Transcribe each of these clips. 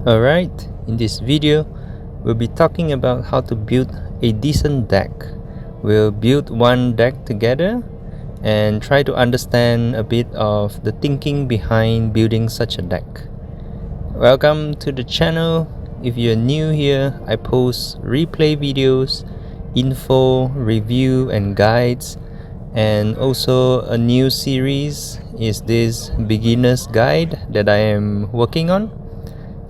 Alright, in this video, we'll be talking about how to build a decent deck. We'll build one deck together and try to understand a bit of the thinking behind building such a deck. Welcome to the channel. If you're new here, I post replay videos, info, review and guides, and also a new series is this beginner's guide that I am working on.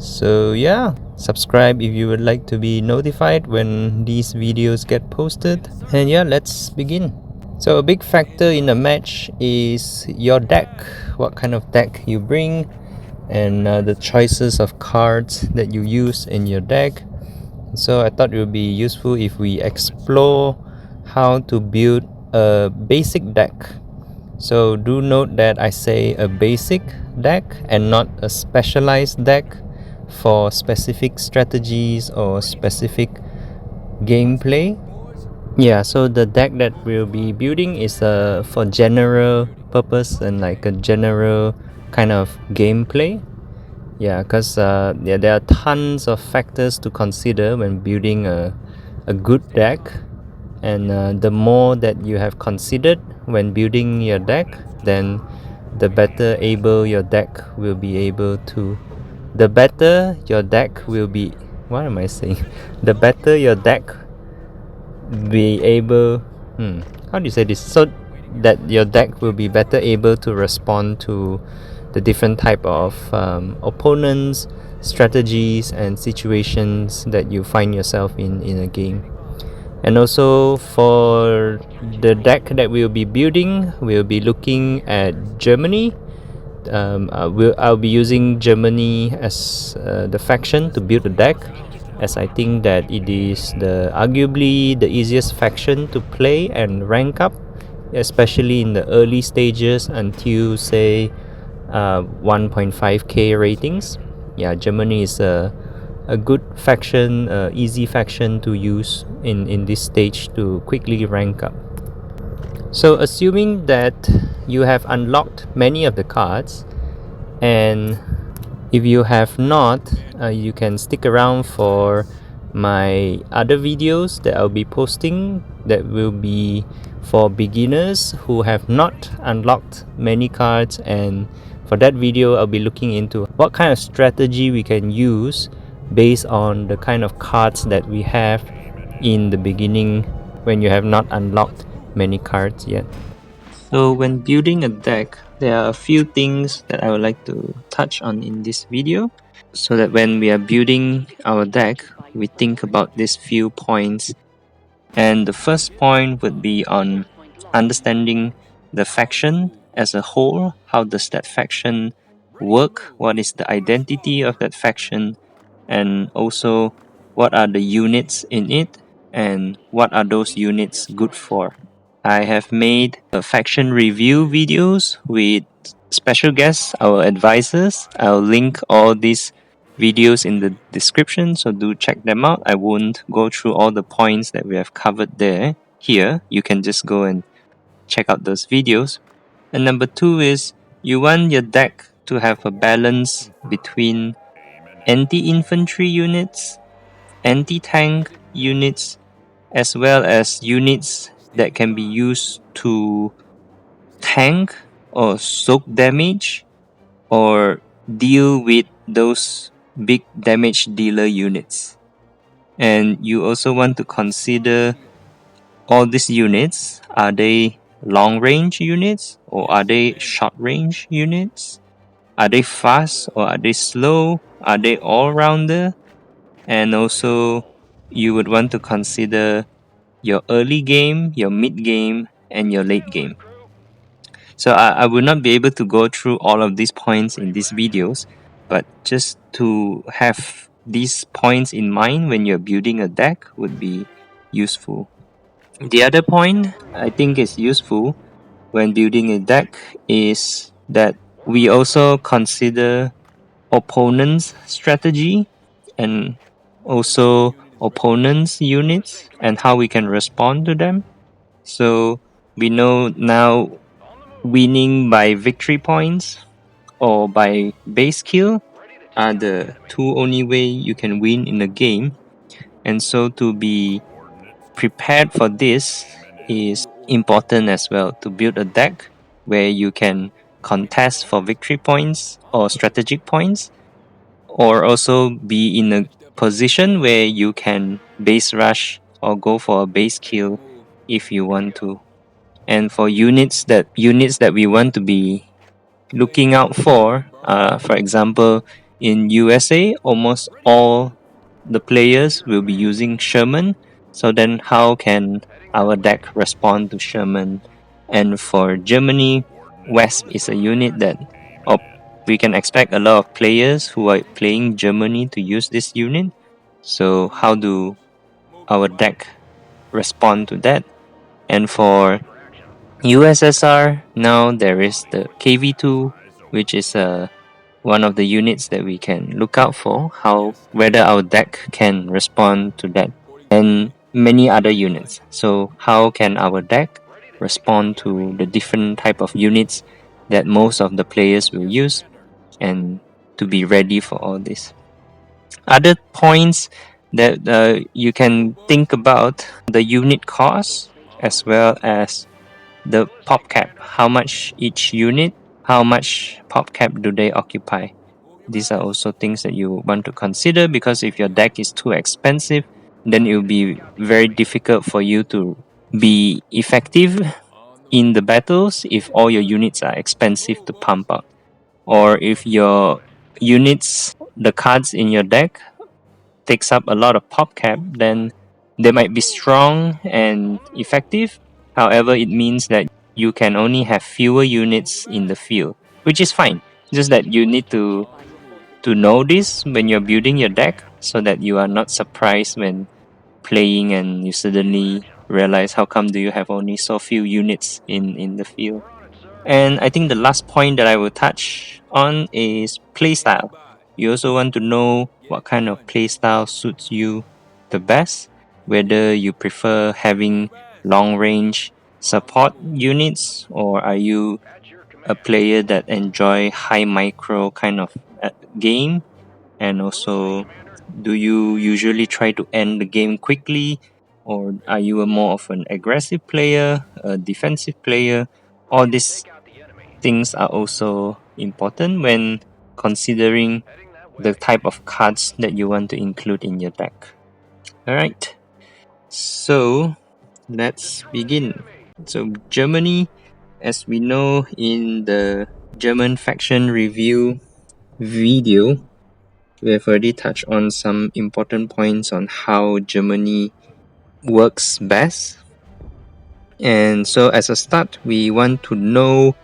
So yeah, subscribe if you would like to be notified when these videos get posted. And yeah, let's begin. So a big factor in a match is your deck, what kind of deck you bring, and the choices of cards that you use in your deck. So I thought it would be useful if we explore how to build a basic deck. So do note that I say a basic deck and not a specialized deck for specific strategies or specific gameplay. Yeah, so the deck that we'll be building is for general purpose and like a general kind of gameplay. Yeah, because there are tons of factors to consider when building a good deck, and the more that you have considered when building your deck, then the better able your deck will be able to the better your deck will be what am I saying the better your deck be able how do you say this, so that your deck will be better able to respond to the different type of opponents, strategies and situations that you find yourself in a game. And also for the deck that we'll be building, we'll be looking at Germany. I'll be using Germany as the faction to build the deck, as I think that it is arguably the easiest faction to play and rank up, especially in the early stages until say 1.5k ratings. Yeah, Germany is a good faction, easy faction to use in this stage to quickly rank up. So assuming that you have unlocked many of the cards, and if you have not, you can stick around for my other videos that I'll be posting that will be for beginners who have not unlocked many cards. And for that video, I'll be looking into what kind of strategy we can use based on the kind of cards that we have in the beginning when you have not unlocked many cards yet. So when building a deck, there are a few things that I would like to touch on in this video, so that when we are building our deck, we think about these few points. And the first point would be on understanding the faction as a whole. How does that faction work? What is the identity of that faction? And also, what are the units in it? And what are those units good for? I have made faction review videos with special guests, our advisors. I'll link all these videos in the description, so do check them out. I won't go through all the points that we have covered there. Here, you can just go and check out those videos. And number two is you want your deck to have a balance between anti-infantry units, anti-tank units, as well as units that can be used to tank or soak damage or deal with those big damage dealer units. And you also want to consider all these units. Are they long range units or are they short range units? Are they fast or are they slow? Are they all-rounder? And also you would want to consider your early game, your mid game, and your late game. So I will not be able to go through all of these points in these videos, but just to have these points in mind when you're building a deck would be useful. The other point I think is useful when building a deck is that we also consider opponents' strategy and also opponents' units and how we can respond to them. So we know now winning by victory points or by base kill are the two only way you can win in a game. And so to be prepared for this is important as well, to build a deck where you can contest for victory points or strategic points, or also be in a position where you can base rush or go for a base kill if you want to. And for units that we want to be looking out for example, in USA, almost all the players will be using Sherman. So then, how can our deck respond to Sherman? And for Germany, Wesp is a unit that we can expect a lot of players who are playing Germany to use this unit. So, how do our deck respond to that? And for USSR, now there is the KV2, which is one of the units that we can look out for, how whether our deck can respond to that, and many other units. So how can our deck respond to the different type of units that most of the players will use, and to be ready for all this. Other points that you can think about, the unit cost as well as the pop cap, how much each unit, how much pop cap do they occupy. These are also things that you want to consider, because if your deck is too expensive, then it will be very difficult for you to be effective in the battles if all your units are expensive to pump out. Or if your units, the cards in your deck, takes up a lot of pop cap, then they might be strong and effective. However, it means that you can only have fewer units in the field, which is fine. Just that you need to know this when you're building your deck, so that you are not surprised when playing and you suddenly realize how come do you have only so few units in the field. And I think the last point that I will touch on is playstyle. You also want to know what kind of playstyle suits you the best, whether you prefer having long range support units, or are you a player that enjoy high micro kind of game. And also, do you usually try to end the game quickly, or are you a more of an aggressive player, a defensive player? All these things are also important when considering the type of cards that you want to include in your deck. Alright, so let's begin. So Germany, as we know in the German faction review video, we have already touched on some important points on how Germany works best. And so as a start, we want to know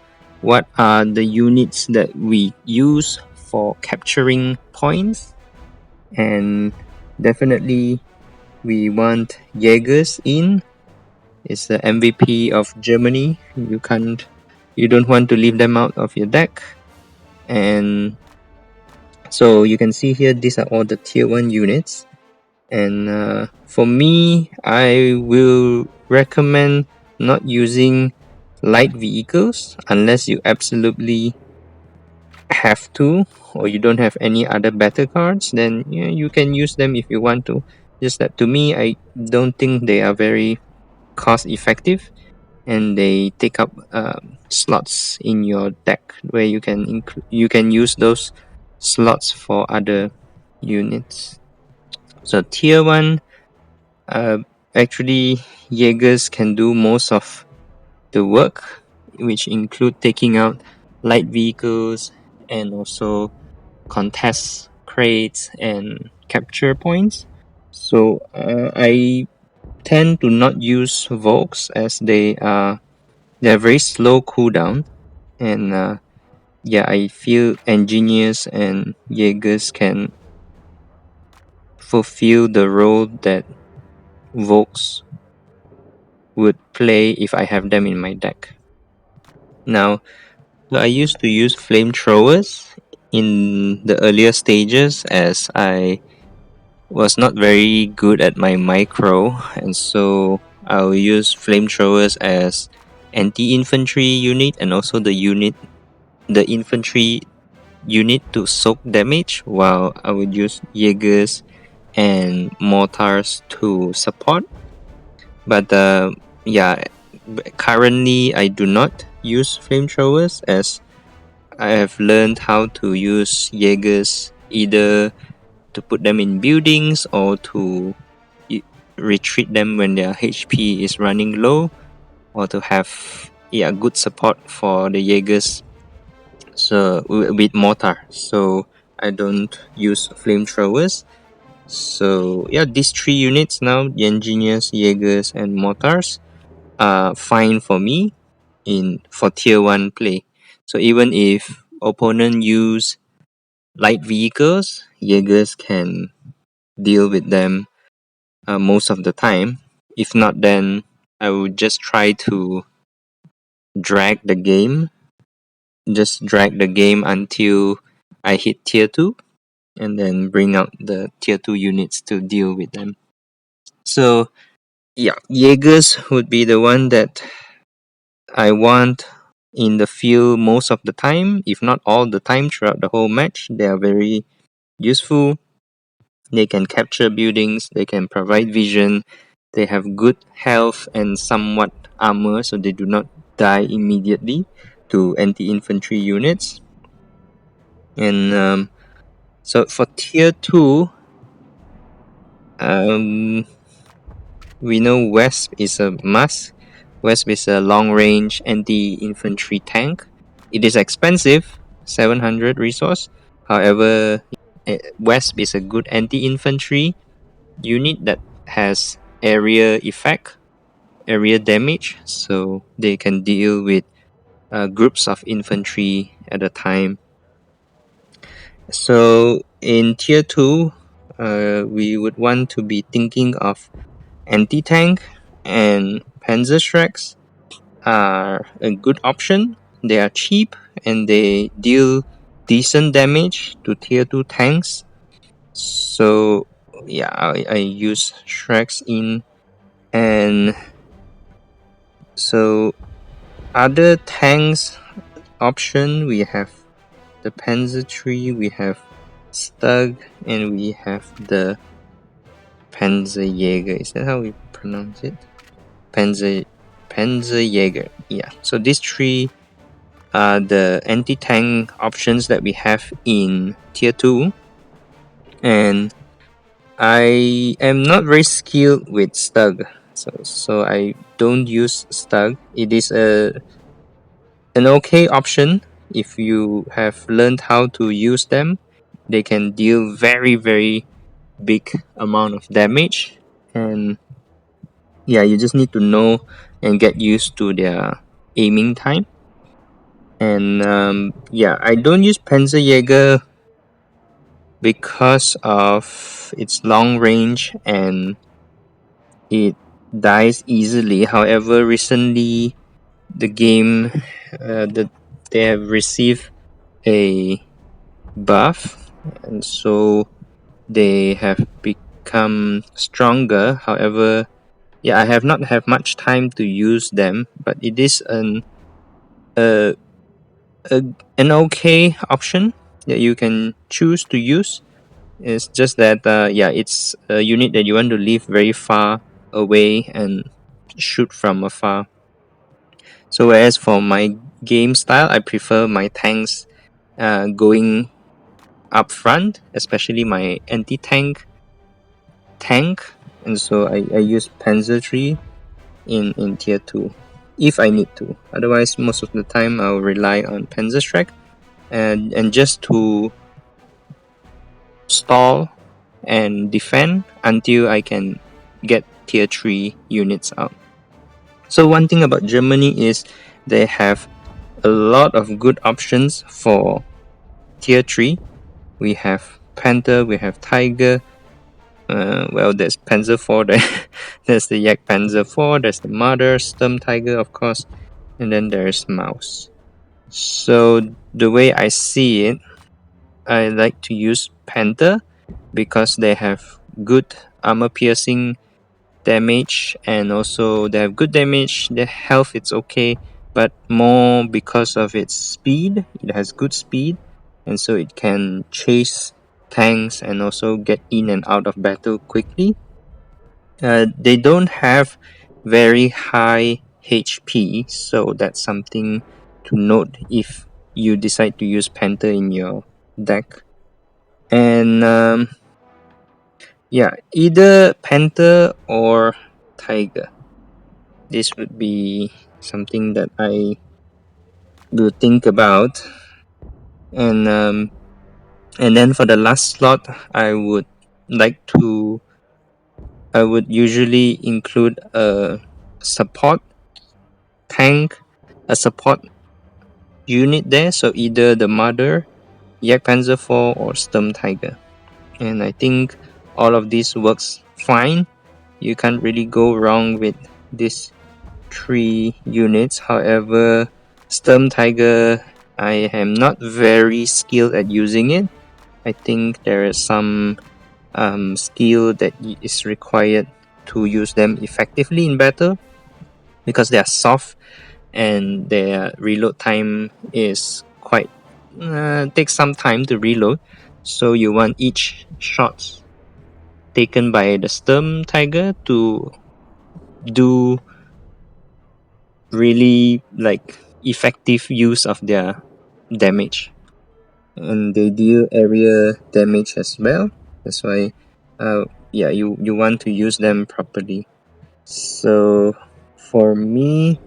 what are the units that we use for capturing points. And definitely we want Jaegers in. It's the MVP of Germany. You don't want to leave them out of your deck. And so you can see here, these are all the tier 1 units. And for me, I will recommend not using light vehicles unless you absolutely have to, or you don't have any other better cards. Then you can use them if you want to. Just that to me, I don't think they are very cost effective, and they take up slots in your deck where you can use those slots for other units. So tier 1, actually Jaegers can do most of the work, which include taking out light vehicles and also contest crates and capture points. So I tend to not use Volks, as they're very slow cooldown, and I feel engineers and Jaegers can fulfill the role that Volks would play if I have them in my deck. Now, I used to use flamethrowers in the earlier stages, as I was not very good at my micro, and so I'll use flamethrowers as anti-infantry unit, and also the infantry unit to soak damage, while I would use Jaegers and mortars to support. But yeah, currently I do not use flamethrowers, as I have learned how to use Jaegers either to put them in buildings or to retreat them when their HP is running low, or to have good support for the Jaegers with mortar. So I don't use flamethrowers. So yeah, these three units now, the engineers, Jaegers, and mortars, are fine for me for tier 1 play. So even if opponent use light vehicles, Jaegers can deal with them most of the time. If not, then I would just try to drag the game. Just drag the game until I hit tier 2, and then bring out the tier 2 units to deal with them. So yeah, Jaegers would be the one that I want in the field most of the time, if not all the time throughout the whole match. They are very useful. They can capture buildings, they can provide vision, they have good health and somewhat armor, so they do not die immediately to anti-infantry units. And so for tier 2, we know Wasp is a must. Wasp is a long-range anti-infantry tank. It is expensive, 700 resource. However, Wasp is a good anti-infantry unit that has area effect, area damage, so they can deal with groups of infantry at a time. So in tier 2, we would want to be thinking of anti-tank, and Panzerschrecks are a good option. They are cheap and they deal decent damage to tier 2 tanks. So yeah, I use Shreks in. And so other tanks option, we have the Panzer III, we have Stug, and we have the Panzerjäger. Is that how we pronounce it? Panzerjäger. Yeah. So these three are the anti-tank options that we have in tier 2. And I am not very skilled with Stug. So I don't use Stug. It is an okay option if you have learned how to use them. They can deal very, very big amount of damage, and yeah, you just need to know and get used to their aiming time. And yeah, I don't use Panzerjäger because of its long range and it dies easily. However, recently the game they have received a buff, and so they have become stronger. However, yeah, I have not had much time to use them, but it is an okay option that you can choose to use. It's just that it's a unit that you want to leave very far away and shoot from afar. So whereas for my game style, I prefer my tanks going up front, especially my anti-tank tank, and so I use Panzer III in tier 2 if I need to. Otherwise, most of the time I'll rely on Panzerschreck and just to stall and defend until I can get tier 3 units out. So one thing about Germany is they have a lot of good options for tier 3. We have Panther, we have Tiger, there's Panzer IV, there's the Yak Panzer IV, there's the Marder, Sturm Tiger, of course, and then there's Mouse. So the way I see it, I like to use Panther because they have good armor piercing damage, and also they have good damage. Their health it's okay, but more because of its speed. It has good speed, and so it can chase tanks and also get in and out of battle quickly. They don't have very high HP, so that's something to note if you decide to use Panther in your deck. And yeah, either Panther or Tiger. This would be something that I will think about. And then for the last slot, like to I would usually include a support tank, a support unit there. So either the Mother, Yak Panzer IV, or Sturm Tiger. And I think all of this works fine. You can't really go wrong with these 3 units. However, Sturm Tiger, I am not very skilled at using it. I think there is some skill that is required to use them effectively in battle, because they are soft and their reload time is quite takes some time to reload. So you want each shot taken by the Sturm Tiger to do really like effective use of their damage, and they deal area damage as well. That's why you want to use them properly. So for me,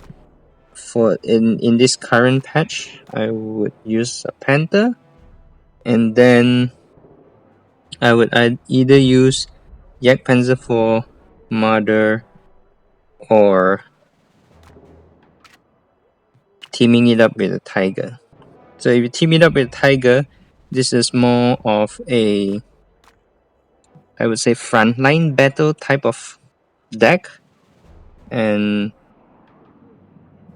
for in this current patch, I would use a Panther, and then I'd either use Yak Panzer IV, Mother, or teaming it up with a Tiger. So if you team it up with Tiger, this is more of a, I would say, frontline battle type of deck. And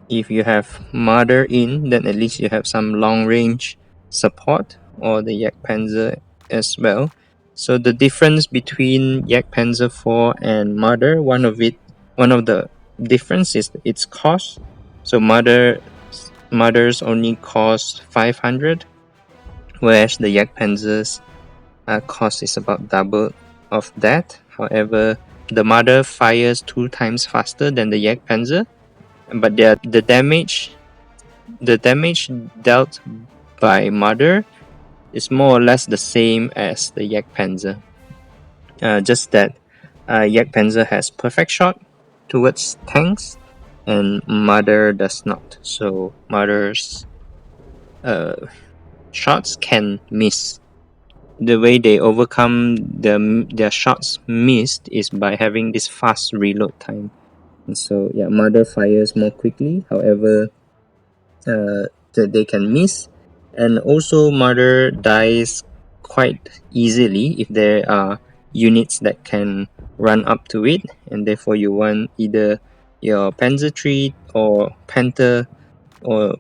if you have Mother in, then at least you have some long range support, or the Yak Panzer as well. So the difference between Yak Panzer IV and Mother, one of the difference is its cost. So Mother's only cost 500, whereas the Yak Panzer's cost is about double of that. However, the Mother fires 2 times faster than the Yak Panzer, but the damage dealt by Mother is more or less the same as the Yak Panzer. Just that Yak Panzer has perfect shot towards tanks, and Mother does not. So Mother's shots can miss. The way they overcome their shots missed is by having this fast reload time. And so yeah, Mother fires more quickly. However, they can miss, and also Mother dies quite easily if there are units that can run up to it, and therefore you want either your Panzer III or Panther, or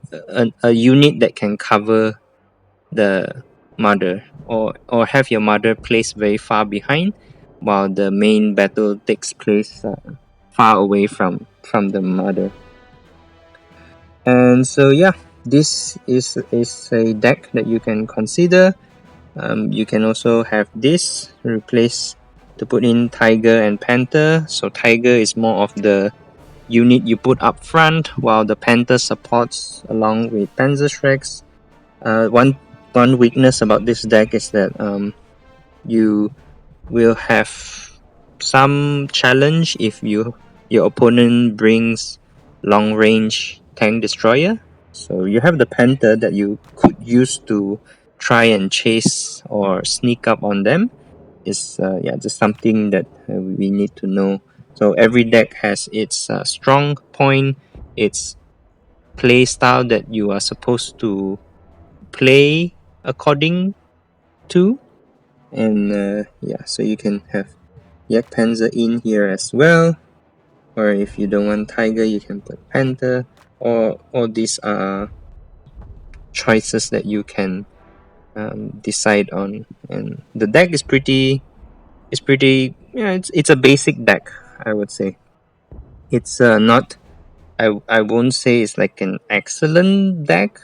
a unit that can cover the Mother, or have your Mother placed very far behind while the main battle takes place far away from the Mother. And so yeah, this is a deck that you can consider. You can also have this replace to put in Tiger and Panther. So Tiger is more of the unit you put up front, while the Panther supports along with Panzerschrecks. One weakness about this deck is that you will have some challenge if your opponent brings long range tank destroyer. So you have the Panther that you could use to try and chase or sneak up on them. Is just something that we need to know. So every deck has its strong point, its play style that you are supposed to play according to. And so you can have Yak Panzer in here as well, or if you don't want Tiger, you can put Panther. Or all these are choices that you can decide on. And the deck is pretty it's a basic deck, I would say. It's not, I won't say it's like an excellent deck.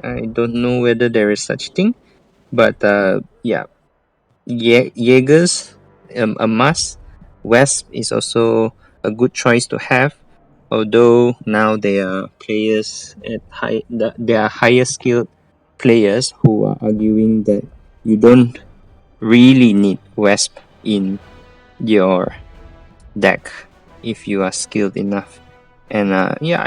I don't know whether there is such thing, But yeah, Jaegers, a must. Wesp is also a good choice to have, although now there are players at there are higher skilled players who are arguing that you don't really need Wesp in your deck if you are skilled enough. And yeah,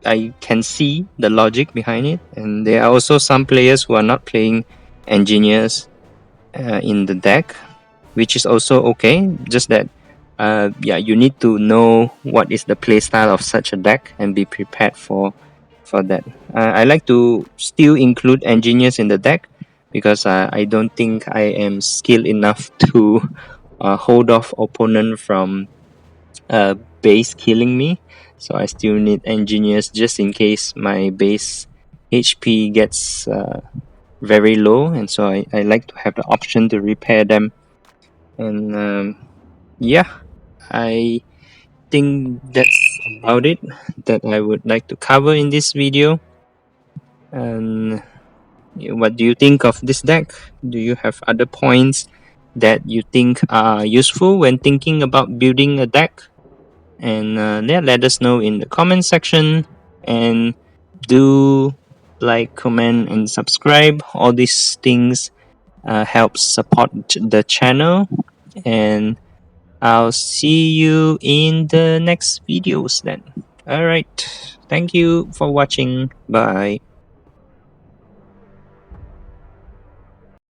I can see the logic behind it. And there are also some players who are not playing engineers in the deck, which is also okay. Just that yeah, you need to know what is the playstyle of such a deck and be prepared for that. I like to still include engineers in the deck because I don't think I am skilled enough to hold off opponent from base killing me. So I still need engineers just in case my base HP gets very low, and so I like to have the option to repair them. And yeah, I think that's about it that I would like to cover in this video. And what do you think of this deck? Do you have other points that you think are useful when thinking about building a deck? And yeah, let us know in the comment section. And do like, comment, and subscribe. All these things help support the channel. And I'll see you in the next videos then. Alright, thank you for watching. Bye.